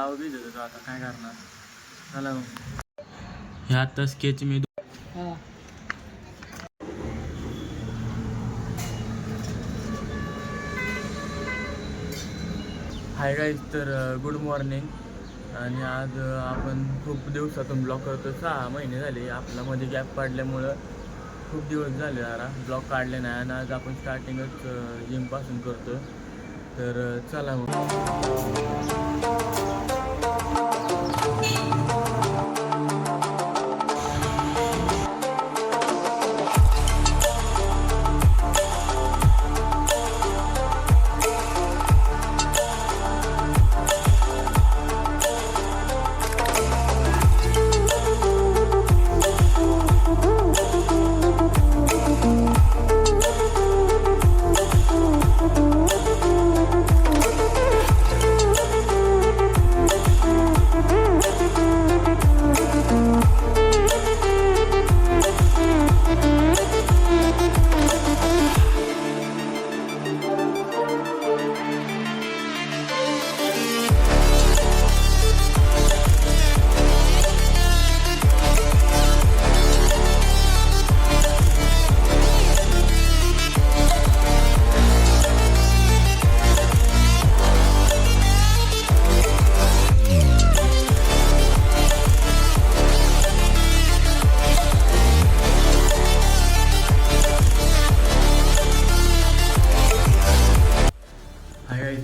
जावं बी देतो आता काय करणार. चला मग हे आता स्केच मी हाय गाईज. तर गुड मॉर्निंग. आणि आज आपण खूप दिवसातून ब्लॉग करतो. 6 महिने झाले आपला मध्ये गॅप पाडल्यामुळं खूप दिवस झाले जरा ब्लॉग काढले नाही. आणि आज आपण स्टार्टिंगच जिमपासून करतो. तर चला मग.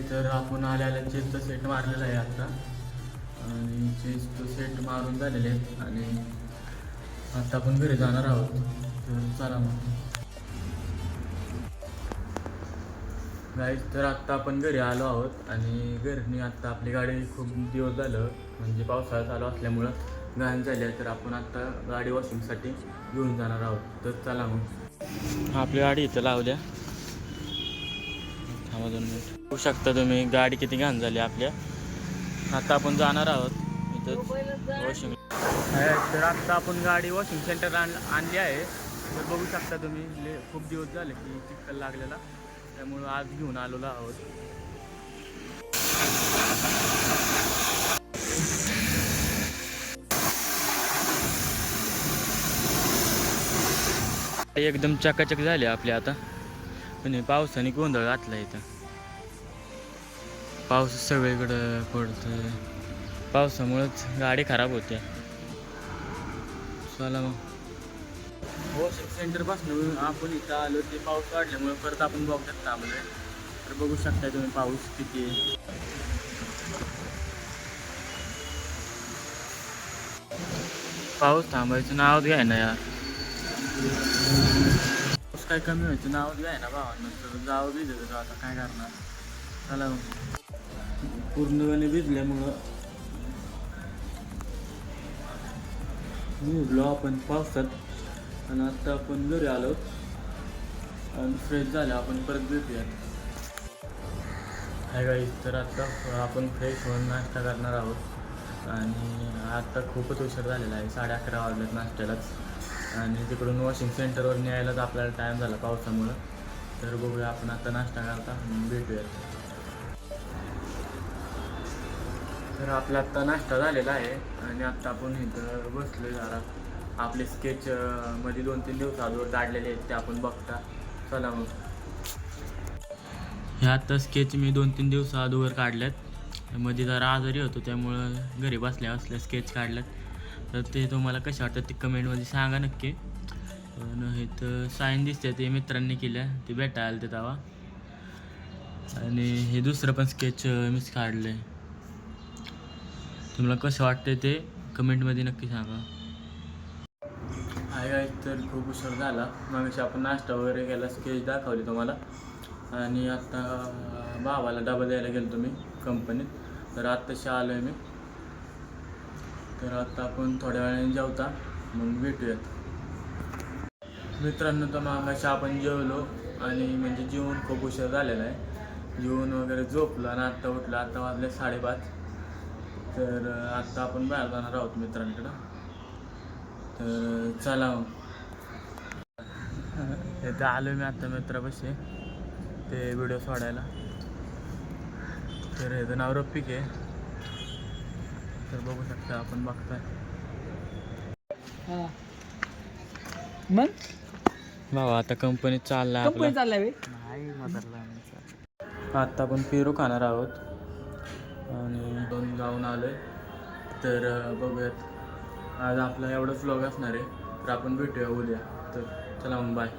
तर आपण आल्याला चेसचा सेट मारलेला आहे आता. आणि चेसचं सेट मारून झालेले आहेत. आणि आता आपण घरी जाणार आहोत. तर चला मग गाईज. तर आत्ता आपण घरी आलो आहोत. आणि घरनी आत्ता आपली गाडी खूप दिवस झालं म्हणजे पावसाळा चालू असल्यामुळं घाण झाली आहे. तर आपण आत्ता गाडी वॉशिंगसाठी घेऊन जाणार आहोत. तर चला मग आपली गाडी इथं लावल्या. थांबा 2 मिनिट. बघू शकता तुम्ही गाडी किती घाण झाली आपल्या. आता आपण जाणार आहोत इथंच वॉशिंग. तर आत्ता आपण गाडी वॉशिंग सेंटर आणली आहे. तर बघू शकता तुम्ही खूप दिवस झाले की चिखल लागलेला. त्यामुळं आज घेऊन आलेलो आहोत. एकदम चकाचक झाली आपली आता. पण पावसाने गोंधळ घातला इथं. पाऊस सगळीकडं पडतोय. पावसामुळेच गाडी खराब होते. चला मग वॉशिंग सेंटरपासून आपण इथं आलो. ते पाऊस वाढल्यामुळे परत आपण बघतात थांबलोय. तर बघू शकता तुम्ही पाऊस किती आहे. पाऊस थांबायचं नाव घ्याय ना यार. पाऊस काय कमी व्हायचं नाव घ्याय ना भावांना. तर जावं बी देतो आता काय करणार. चला मग पूर्णपणे भिजल्यामुळं भिजलो आपण पावसात. आणि आता आपण घरी आलो आणि फ्रेश झालं. आपण परत भेटूयात. Hi guys. तर आता आपण फ्रेश होऊन नाश्ता करणार आहोत. आणि आता खूपच उशीर झालेला आहे. 11:30 वाजलेत नाश्त्यालाच. आणि तिकडून वॉशिंग सेंटरवर न्यायलाच आपल्याला टाईम झाला पावसामुळं. तर बघूया आपण आता नाश्ता करता भेटूयात. तर आपला आत्ता नाश्ता झालेला आहे. आणि आत्ता आपण इथं बसलो जरा. आपले स्केच मध्ये 2-3 दिवस अगोदर काढलेले आहेत ते आपण बघता. चला मग हे आत्ता स्केच मी 2-3 दिवस अगोदर काढल्यात. मध्ये जरा आजारी होतो त्यामुळं घरी बसल्या स्केच काढल्यात. तर ते तुम्हाला कसे वाटतात ते कमेंटमध्ये सांगा नक्की. पण इथं साईन दिसते ते मित्रांनी केल्या. ते भेटायला आलं ते तेव्हा. आणि हे दुसरं पण स्केच मीच काढलं आहे. तुम्हाला कसं वाटतं ते कमेंटमध्ये नक्की सांगा. Hi guys. तर खूप उशीर झाला. मग आपण नाश्ता वगैरे केला. स्केच दाखवले तुम्हाला. आणि आत्ता भावाला डबा द्यायला गेलो तुम्ही कंपनीत. तर आत्ताशी आलो आहे मी. तर आता आपण थोड्या वेळाने जेवता मग भेटूयात. मित्रांनो तर मागाशी आपण जेवलो. आणि म्हणजे जेवण खूप उशीर झालेला आहे. जेवण वगैरे झोपलं आणि आत्ता उठलं. आता वाजले 5:30. तर आत्ता आपण बाहेर जाणार आहोत मित्रांकडं. तर चला मग इथं आलो मी आत्ता मित्रापाशी ते व्हिडिओ सोडायला. तर ह्याचं नाव रफिक आहे. तर बघू शकता आपण बघताय. मग भावा आता कंपनीत चालला कंपनी आपला. चाललाय बे. आत्ता आपण पेरू खाणार आहोत आणि दोन जाऊन आलोय. तर बघूयात आज आपला एवढंच व्लॉग असणार आहे. तर आपण भेटूया उद्या. तर चला मग बाय.